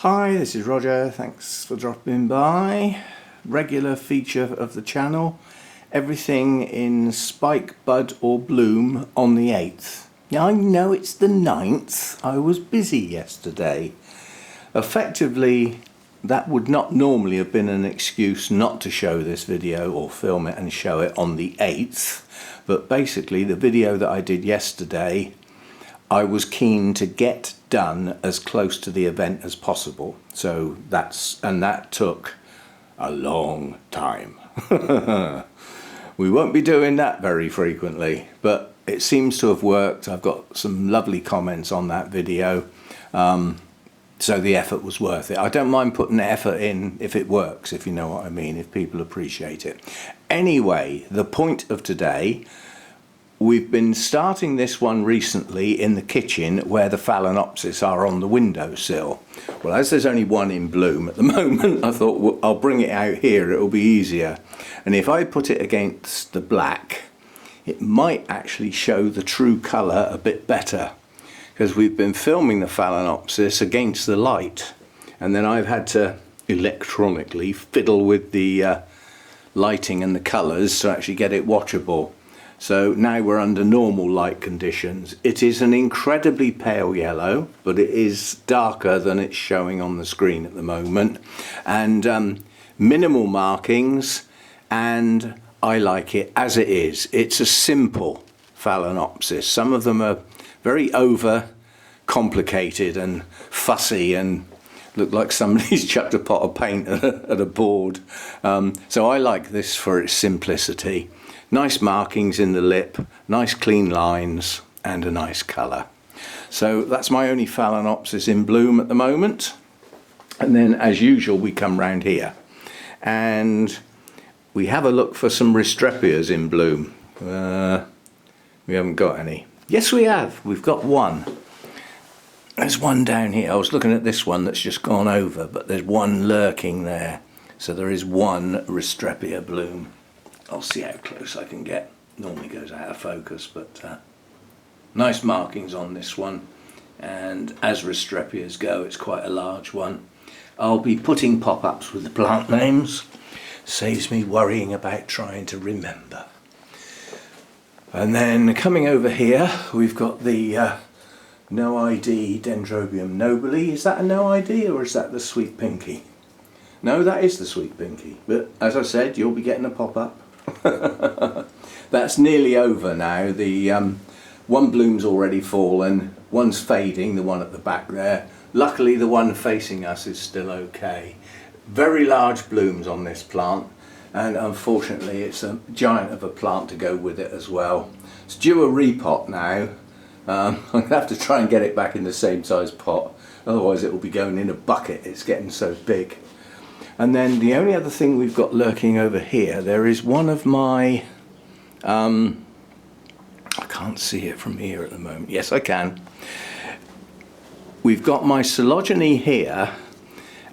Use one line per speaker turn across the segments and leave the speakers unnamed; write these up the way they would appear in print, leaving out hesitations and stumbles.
Hi, this is Roger. Thanks for dropping by. Regular feature of the channel. Everything in spike, bud or bloom on the 8th. Now I know it's the 9th. I was busy yesterday. Effectively, that would not normally have been an excuse not to show this video or film it and show it on the 8th. But basically the video that I did yesterday, I was keen to get done as close to the event as possible. So that took a long time. We won't be doing that very frequently, but it seems to have worked. I've got some lovely comments on that video. So the effort was worth it. I don't mind putting the effort in if it works, if you know what I mean, if people appreciate it. Anyway, the point of today, we've been starting this one recently in the kitchen where the Phalaenopsis are on the windowsill. Well, as there's only one in bloom at the moment, I thought, well, I'll bring it out here, it'll be easier. And if I put it against the black, it might actually show the true colour a bit better, because we've been filming the Phalaenopsis against the light, and then I've had to electronically fiddle with the lighting and the colours to actually get it watchable. So now we're under normal light conditions. It is an incredibly pale yellow, but it is darker than it's showing on the screen at the moment, and minimal markings, and I like it as it is. It's a simple Phalaenopsis. Some of them are very over complicated and fussy and look like somebody's chucked a pot of paint at a board. So I like this for its simplicity. Nice markings in the lip, nice clean lines, and a nice colour. So that's my only Phalaenopsis in bloom at the moment. And then as usual we come round here and we have a look for some Restrepias in bloom. We haven't got any. Yes, we have. We've got one. There's one down here. I was looking at this one that's just gone over, but there's one lurking there. So there is one Restrepia bloom. I'll see how close I can get. Normally goes out of focus, but nice markings on this one. And as Restrepias go, it's quite a large one. I'll be putting pop-ups with the plant names. Saves me worrying about trying to remember. And then coming over here, we've got the no ID Dendrobium nobile. Is that a no ID or is that the Sweet Pinky? No, that is the Sweet Pinky. But as I said, you'll be getting a pop-up. That's nearly over now. The one bloom's already fallen, one's fading, the one at the back there. Luckily the one facing us is still okay. Very large blooms on this plant, and unfortunately it's a giant of a plant to go with it as well. It's due a repot now. I'm going to have to try and get it back in the same size pot, otherwise it will be going in a bucket. It's getting so big. And then the only other thing we've got lurking over here, there is one of my, I can't see it from here at the moment. Yes, I can. We've got my Coleogene here,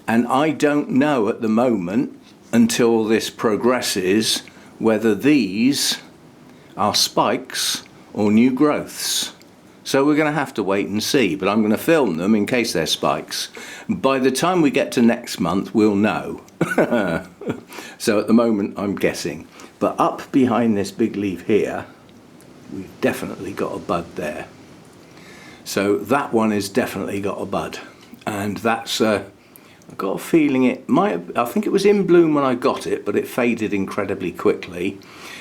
and I don't know at the moment, until this progresses, whether these are spikes or new growths. So we're going to have to wait and see, but I'm going to film them in case they're spikes. By the time we get to next month, we'll know. So at the moment, I'm guessing. But up behind this big leaf here, we've definitely got a bud there. So that one has definitely got a bud. And that's, I've got a feeling it might, I think it was in bloom when I got it, but it faded incredibly quickly.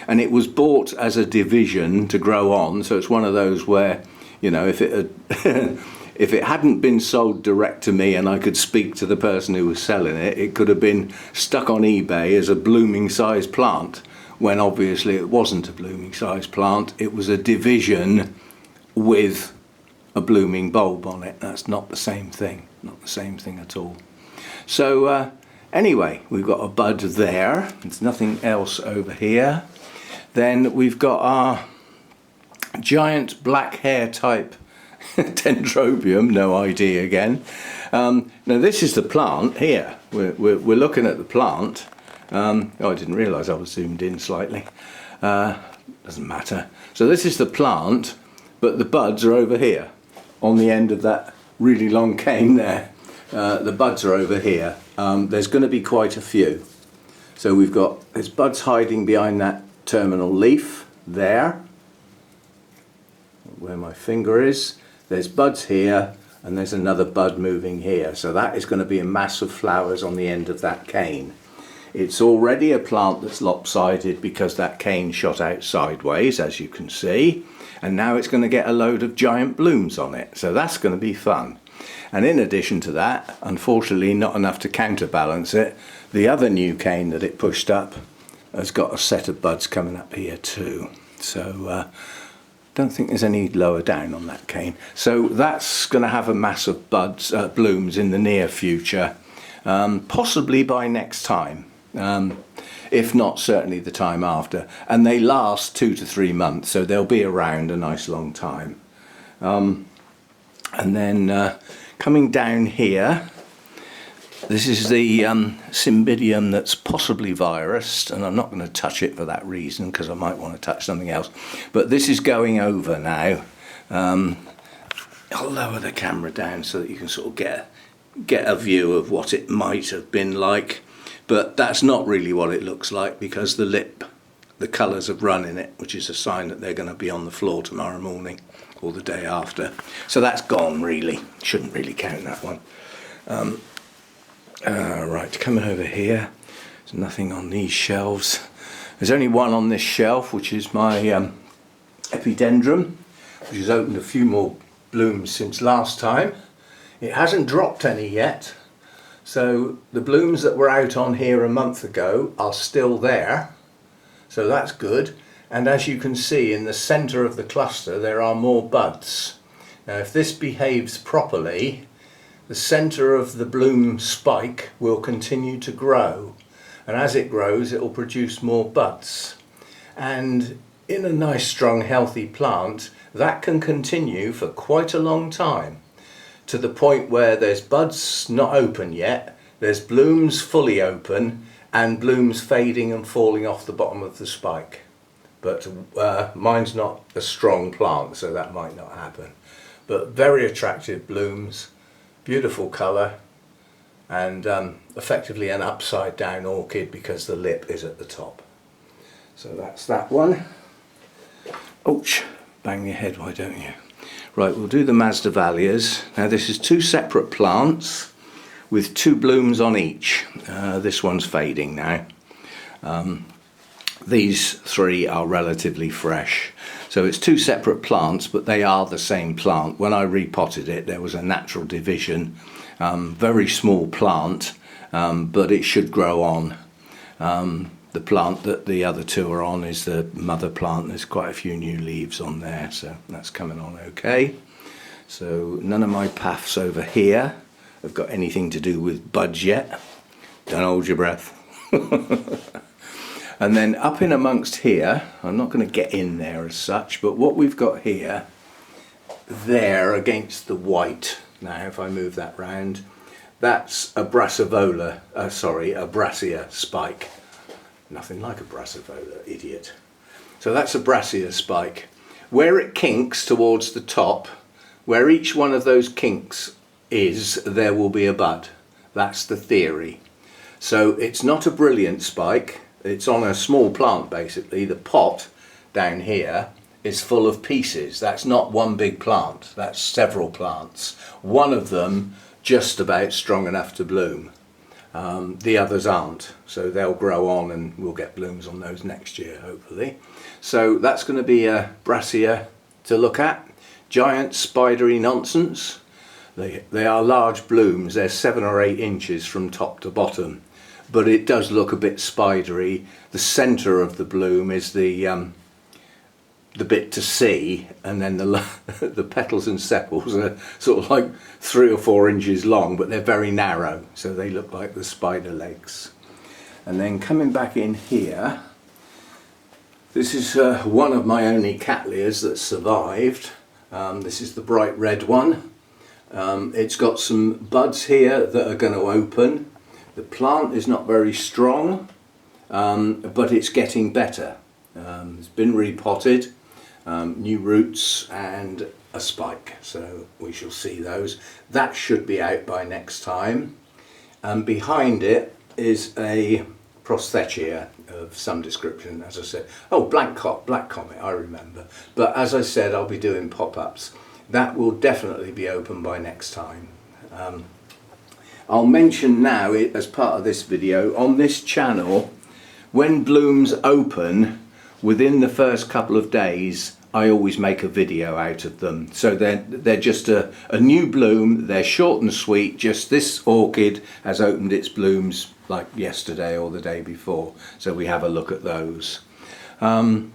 And it was bought as a division to grow on, so it's one of those where, you know, if it had if it hadn't been sold direct to me and I could speak to the person who was selling it, it could have been stuck on eBay as a blooming size plant, when obviously it wasn't a blooming size plant. It was a division with a blooming bulb on it. That's not the same thing, not the same thing at all. So anyway, we've got a bud there. There's nothing else over here. Then we've got our giant black hair type Dendrobium, no ID again. Now this is the plant here. We're looking at the plant. Oh, I didn't realise I was zoomed in slightly. Doesn't matter. So this is the plant, but the buds are over here on the end of that really long cane there. the buds are over here. There's going to be quite a few. So there's buds hiding behind that terminal leaf there, where my finger is. There's buds here, and there's another bud moving here. So that is going to be a mass of flowers on the end of that cane. It's already a plant that's lopsided because that cane shot out sideways, as you can see. And now it's going to get a load of giant blooms on it. So that's going to be fun. And in addition to that, unfortunately not enough to counterbalance it, the other new cane that it pushed up has got a set of buds coming up here too. So don't think there's any lower down on that cane. So that's going to have a mass of blooms in the near future, possibly by next time. If not, certainly the time after. And they last 2 to 3 months, so they'll be around a nice long time. And then coming down here, this is the Cymbidium that's possibly virused, and I'm not going to touch it for that reason because I might want to touch something else. But this is going over now. I'll lower the camera down so that you can sort of get a view of what it might have been like. But that's not really what it looks like because the colours have run in it, which is a sign that they're going to be on the floor tomorrow morning or the day after. So that's gone really. Shouldn't really count that one. Right, coming over here, there's nothing on these shelves. There's only one on this shelf, which is my epidendrum, which has opened a few more blooms since last time. It hasn't dropped any yet, so the blooms that were out on here a month ago are still there, so that's good. And as you can see, in the centre of the cluster there are more buds. Now if this behaves properly, the centre of the bloom spike will continue to grow, and as it grows it will produce more buds. And in a nice strong healthy plant that can continue for quite a long time, to the point where there's buds not open yet, there's blooms fully open, and blooms fading and falling off the bottom of the spike. But mine's not a strong plant, so that might not happen. But very attractive blooms, beautiful colour, and effectively an upside down orchid because the lip is at the top. So that's that one. Ouch, bang your head, why don't you? Right, we'll do the Masdevallias. Now this is 2 separate plants with 2 blooms on each. This one's fading now. These 3 are relatively fresh. So it's 2 separate plants, but they are the same plant. When I repotted it, there was a natural division. Very small plant, but it should grow on. The plant that the other 2 are on is the mother plant. There's quite a few new leaves on there, so that's coming on okay. So none of my paths over here have got anything to do with buds yet. Don't hold your breath. And then up in amongst here, I'm not going to get in there as such, but what we've got here, there against the white, now if I move that round, that's a Brassivola, a Brassia spike. Nothing like a Brassivola, idiot. So that's a Brassia spike. Where it kinks towards the top, where each one of those kinks is, there will be a bud. That's the theory. So it's not a brilliant spike. It's on a small plant basically. The pot down here is full of pieces. That's not one big plant, that's several plants. One of them just about strong enough to bloom. The others aren't, so they'll grow on and we'll get blooms on those next year hopefully. So that's going to be a Brassia to look at. Giant spidery nonsense. They are large blooms, they're 7 or 8 inches from top to bottom. But it does look a bit spidery. The centre of the bloom is the bit to see, and then the petals and sepals are sort of like 3 or 4 inches long, but they're very narrow, so they look like the spider legs. And then coming back in here, this is one of my only Cattleyas that survived. This is the bright red one. It's got some buds here that are going to open. The plant is not very strong, but it's getting better. It's been repotted, new roots, and a spike, so we shall see those. That should be out by next time. And behind it is a prosthetia of some description, as I said. Oh, Black Comet, I remember. But as I said, I'll be doing pop-ups. That will definitely be open by next time. I'll mention now, as part of this video, on this channel, when blooms open, within the first couple of days, I always make a video out of them. So they're just a new bloom, they're short and sweet, just this orchid has opened its blooms like yesterday or the day before. So we have a look at those. I'm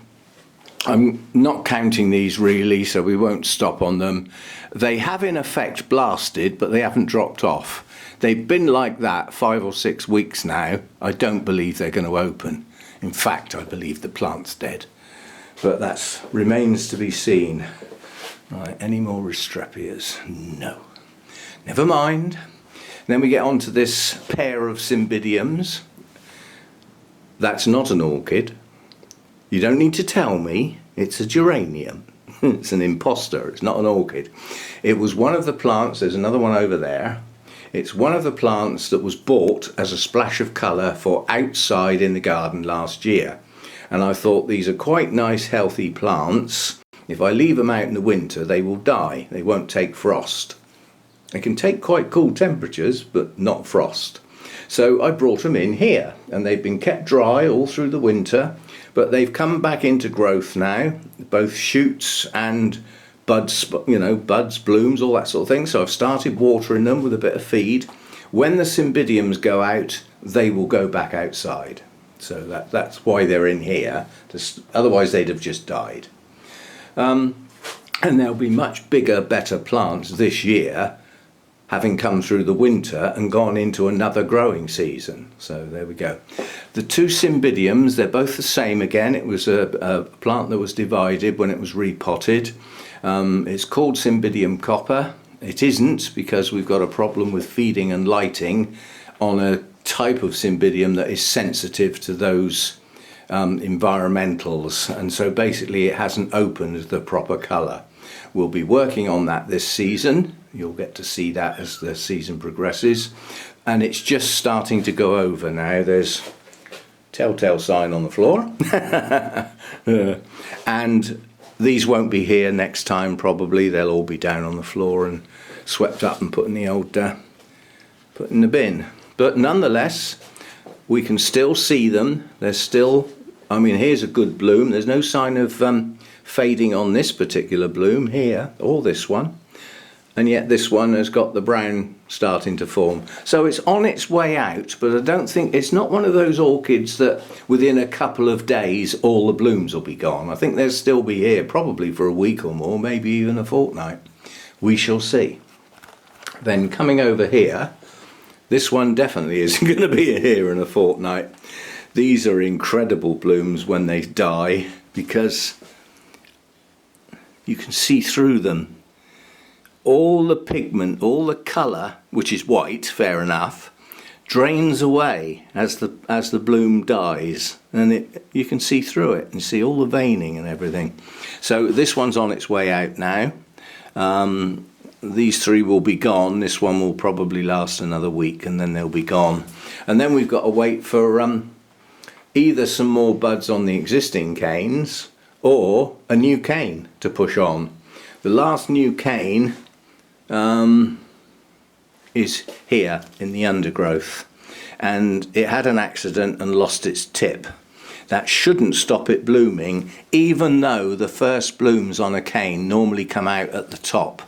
not counting these really, so we won't stop on them. They have in effect blasted, but they haven't dropped off. They've been like that 5 or 6 weeks now. I don't believe they're going to open. In fact, I believe the plant's dead. But that remains to be seen. Right, any more Restrepias? No. Never mind. Then we get on to this pair of Cymbidiums. That's not an orchid. You don't need to tell me. It's a geranium. It's an imposter. It's not an orchid. It was one of the plants. There's another one over there. It's one of the plants that was bought as a splash of colour for outside in the garden last year. And I thought these are quite nice healthy plants. If I leave them out in the winter, they will die. They won't take frost. They can take quite cool temperatures, but not frost. So I brought them in here, and they've been kept dry all through the winter, but they've come back into growth now, both shoots and buds, you know, buds, blooms, all that sort of thing. So I've started watering them with a bit of feed. When the Cymbidiums go out, they will go back outside. So that's why they're in here. Otherwise they'd have just died. And there'll be much bigger, better plants this year, having come through the winter and gone into another growing season. So there we go. The two Cymbidiums, they're both the same again. It was a plant that was divided when it was repotted. It's called Cymbidium copper. It isn't, because we've got a problem with feeding and lighting on a type of Cymbidium that is sensitive to those environmentals, and so basically it hasn't opened the proper colour. We'll be working on that this season. You'll get to see that as the season progresses, and it's just starting to go over now. There's telltale sign on the floor. And these won't be here next time probably. They'll all be down on the floor and swept up and put in the old put in the bin. But nonetheless, we can still see them. They're still, I mean, here's a good bloom. There's no sign of fading on this particular bloom here, or this one. And yet this one has got the brown starting to form. So it's on its way out, but I don't think, it's not one of those orchids that within a couple of days all the blooms will be gone. I think they'll still be here probably for a week or more, maybe even a fortnight. We shall see. Then coming over here, this one definitely isn't going to be here in a fortnight. These are incredible blooms when they die, because you can see through them. All the pigment, all the colour, which is white, fair enough, drains away as the bloom dies, and you can see through it and see all the veining and everything. So this one's on its way out now. These three will be gone. This one will probably last another week, and then they'll be gone. And then we've got to wait for either some more buds on the existing canes or a new cane to push on. The last new cane is here in the undergrowth, and it had an accident and lost its tip. That shouldn't stop it blooming, even though the first blooms on a cane normally come out at the top.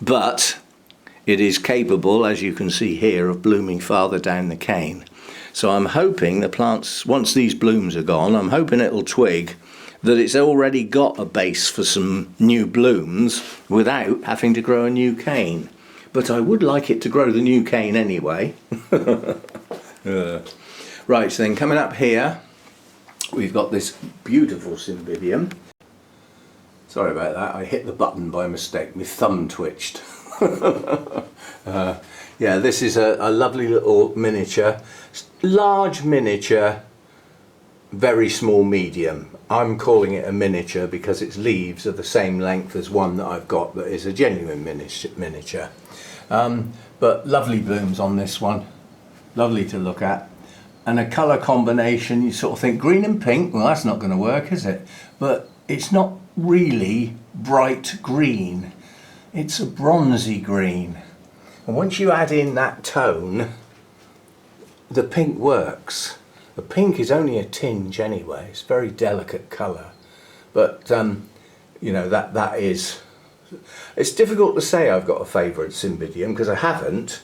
But it is capable, as you can see here, of blooming farther down the cane. So I'm hoping the plants, once these blooms are gone, I'm hoping it'll twig that it's already got a base for some new blooms without having to grow a new cane. But I would like it to grow the new cane anyway. Right, so then coming up here, we've got this beautiful Cymbidium. Sorry about that, I hit the button by mistake, my thumb twitched. Yeah, this is a lovely little miniature, large miniature very small medium. I'm calling it a miniature because its leaves are the same length as one that I've got that is a genuine miniature. But lovely blooms on this one, lovely to look at. And a colour combination, you sort of think green and pink, well that's not going to work, is it? But it's not really bright green, it's a bronzy green. And once you add in that tone, the pink works. The pink is only a tinge anyway, it's a very delicate colour. But you know, that is, it's difficult to say I've got a favourite Cymbidium because I haven't,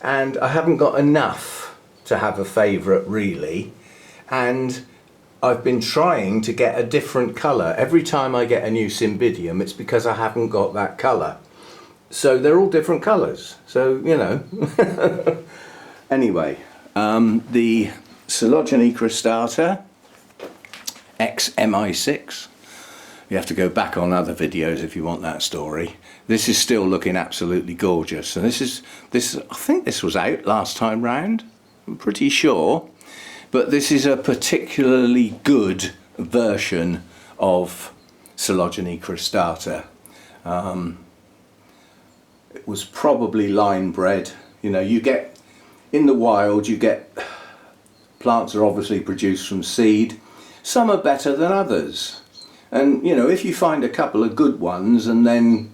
and I haven't got enough to have a favourite really, and I've been trying to get a different colour. Every time I get a new Cymbidium, it's because I haven't got that colour. So they're all different colours, so you know. Anyway, the Coelogene cristata XMI6, you have to go back on other videos if you want that story. This is still looking absolutely gorgeous, and this I think this was out last time round, I'm pretty sure, but this is a particularly good version of Coelogene cristata. It was probably line bred. You know, you get in the wild, you get plants are obviously produced from seed. Some are better than others, and you know, if you find a couple of good ones and then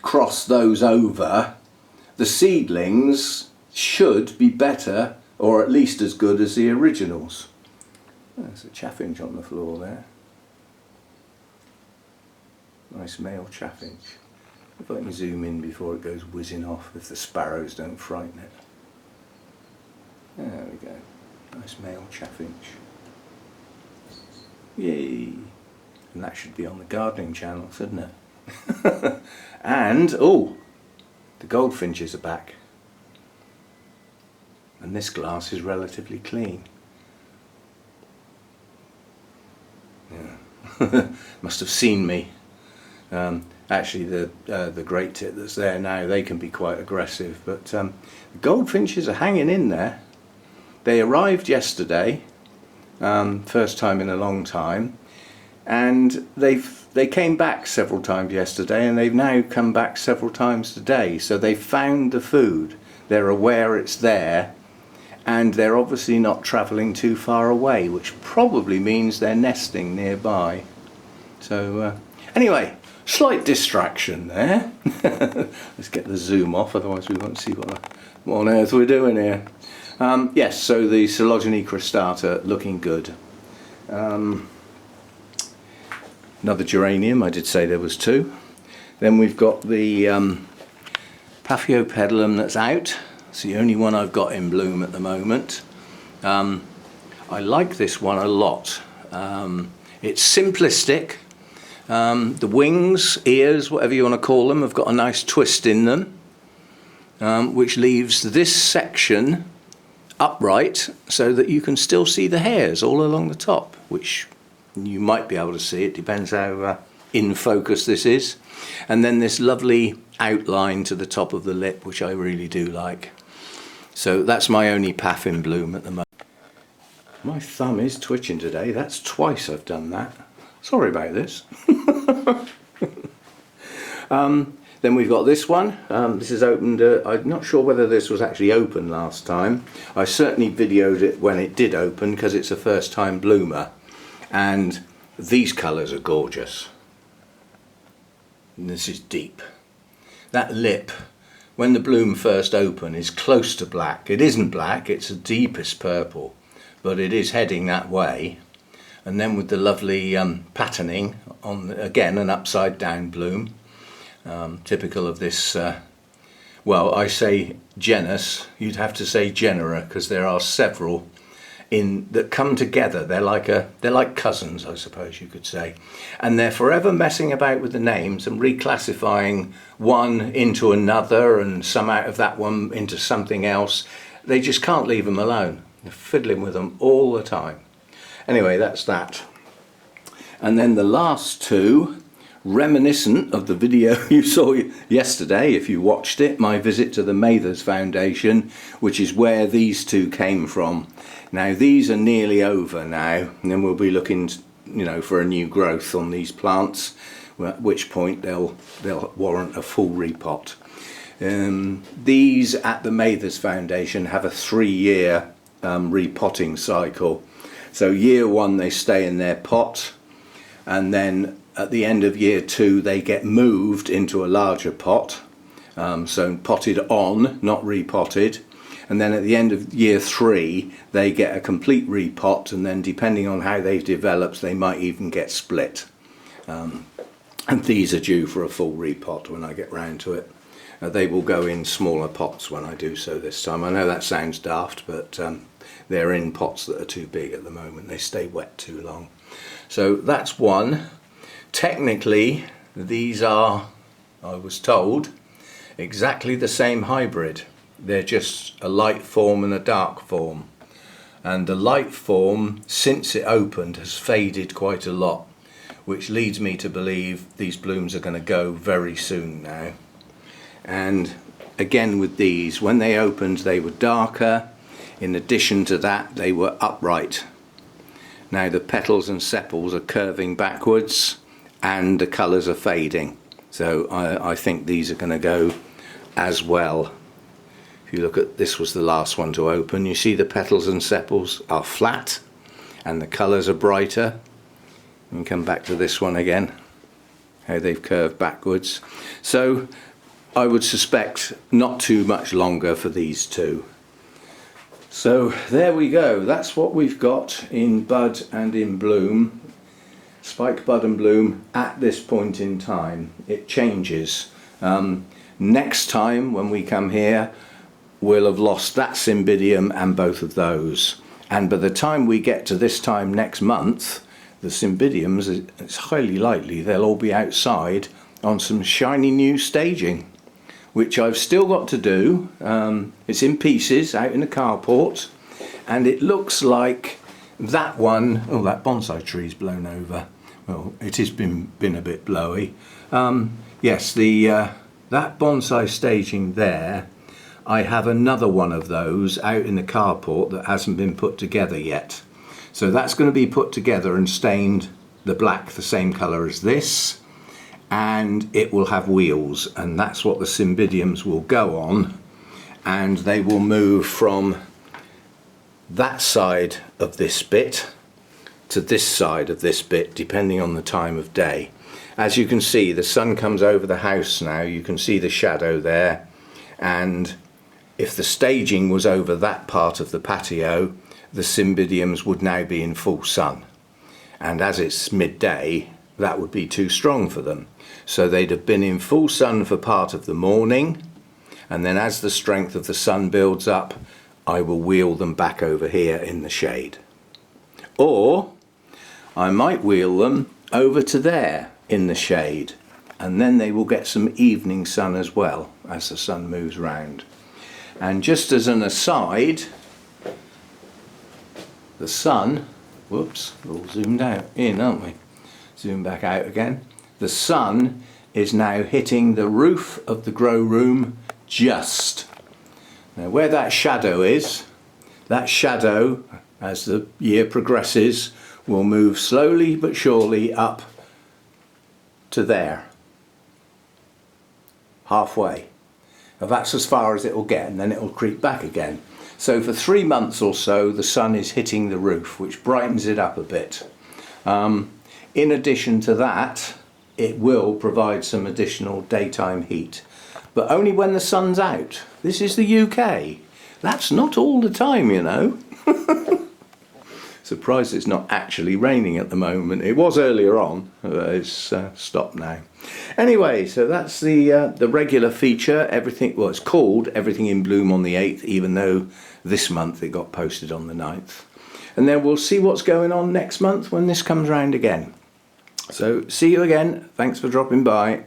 cross those over, the seedlings should be better or at least as good as the originals. There's a chaffinch on the floor there. Nice male chaffinch. If I can zoom in before it goes whizzing off, if the sparrows don't frighten it. There we go. Nice male chaffinch. Yay! And that should be on the Gardening Channel, shouldn't it? And, oh, the goldfinches are back. And this glass is relatively clean. Yeah. Must have seen me. Actually, the great tit that's there now, they can be quite aggressive, but the goldfinches are hanging in there. They arrived yesterday, first time in a long time, and they came back several times yesterday, and they've now come back several times today. So they found the food. They're aware it's there. And they're obviously not travelling too far away, which probably means they're nesting nearby. So anyway, slight distraction there. Let's get the zoom off, otherwise we won't see what on earth we're doing here. Yes, so the Coelogene cristata looking good. Another geranium, I did say there was two. Then we've got the Paphiopedilum that's out. It's the only one I've got in bloom at the moment. I like this one a lot. It's simplistic. The wings, ears, whatever you want to call them, have got a nice twist in them, which leaves this section upright so that you can still see the hairs all along the top, which you might be able to see. It depends how in focus this is. And then this lovely outline to the top of the lip, which I really do like. So that's my only Paph in bloom at the moment. My thumb is twitching today. That's twice I've done that. Sorry about this. Then we've got this one. This is opened, I'm not sure whether this was actually open last time. I certainly videoed it when it did open because it's a first time bloomer. And these colours are gorgeous. And this is deep. That lip, when the bloom first open, is close to black. It isn't black, it's the deepest purple, but it is heading that way. And then with the lovely patterning on, again, an upside down bloom, typical of this, well, I say genus, you'd have to say genera, because there are several that come together. They're like cousins, I suppose you could say, and they're forever messing about with the names and reclassifying one into another and some out of that one into something else. They just can't leave them alone. They're fiddling with them all the time. Anyway, that's that. And then the last two reminiscent of the video you saw yesterday, if you watched it, my visit to the Mathers Foundation, which is where these two came from. Now these are nearly over now, and then we'll be looking, you know, for a new growth on these plants, at which point they'll warrant a full repot. These at the Mathers Foundation have a 3-year repotting cycle. So year 1 they stay in their pot, and then at the end of year 2 they get moved into a larger pot, so potted on, not repotted, and then at the end of year 3 they get a complete repot, and then depending on how they've developed they might even get split. And these are due for a full repot when I get round to it. They will go in smaller pots when I do so this time. I know that sounds daft, but they're in pots that are too big at the moment. They stay wet too long. So that's one. Technically, these are, I was told, exactly the same hybrid. They're just a light form and a dark form. And the light form, since it opened, has faded quite a lot, which leads me to believe these blooms are going to go very soon now. And again with these, when they opened they were darker. In addition to that, they were upright. Now the petals and sepals are curving backwards and the colours are fading. So I think these are going to go as well. If you look at, this was the last one to open, you see the petals and sepals are flat and the colours are brighter. You can come back to this one again, how they've curved backwards. So I would suspect not too much longer for these two. So there we go, that's what we've got in bud and in bloom. Spike, bud and bloom at this point in time. It changes. Next time when we come here we'll have lost that cymbidium and both of those. And by the time we get to this time next month, the cymbidiums, it's highly likely they'll all be outside on some shiny new staging, which I've still got to do. It's in pieces out in the carport, and it looks like that one, oh, that bonsai tree's blown over. Well, it has been a bit blowy. Yes, that bonsai staging there, I have another one of those out in the carport that hasn't been put together yet. So that's going to be put together and stained the black the same colour as this, and it will have wheels, and that's what the cymbidiums will go on, and they will move from that side of this bit to this side of this bit depending on the time of day. As you can see, the sun comes over the house now, you can see the shadow there, and if the staging was over that part of the patio, the cymbidiums would now be in full sun, and as it's midday that would be too strong for them. So they'd have been in full sun for part of the morning, and then as the strength of the sun builds up, I will wheel them back over here in the shade. Or I might wheel them over to there in the shade, and then they will get some evening sun as well as the sun moves round. And just as an aside, the sun, whoops, we're all zoomed out in, aren't we? Zoom back out again. The sun is now hitting the roof of the grow room just. Now where that shadow is, that shadow as the year progresses will move slowly but surely up to there. Halfway. Now that's as far as it will get, and then it will creep back again. So for 3 months or so the sun is hitting the roof, which brightens it up a bit. In addition to that, it will provide some additional daytime heat, but only when the sun's out. This is the UK. That's not all the time, you know. Surprised it's not actually raining at the moment. It was earlier on, it's stopped now. Anyway, so that's the regular feature. Everything, well, it's called Everything in Bloom on the 8th, even though this month it got posted on the 9th. And then we'll see what's going on next month when this comes round again. So see you again. Thanks for dropping by.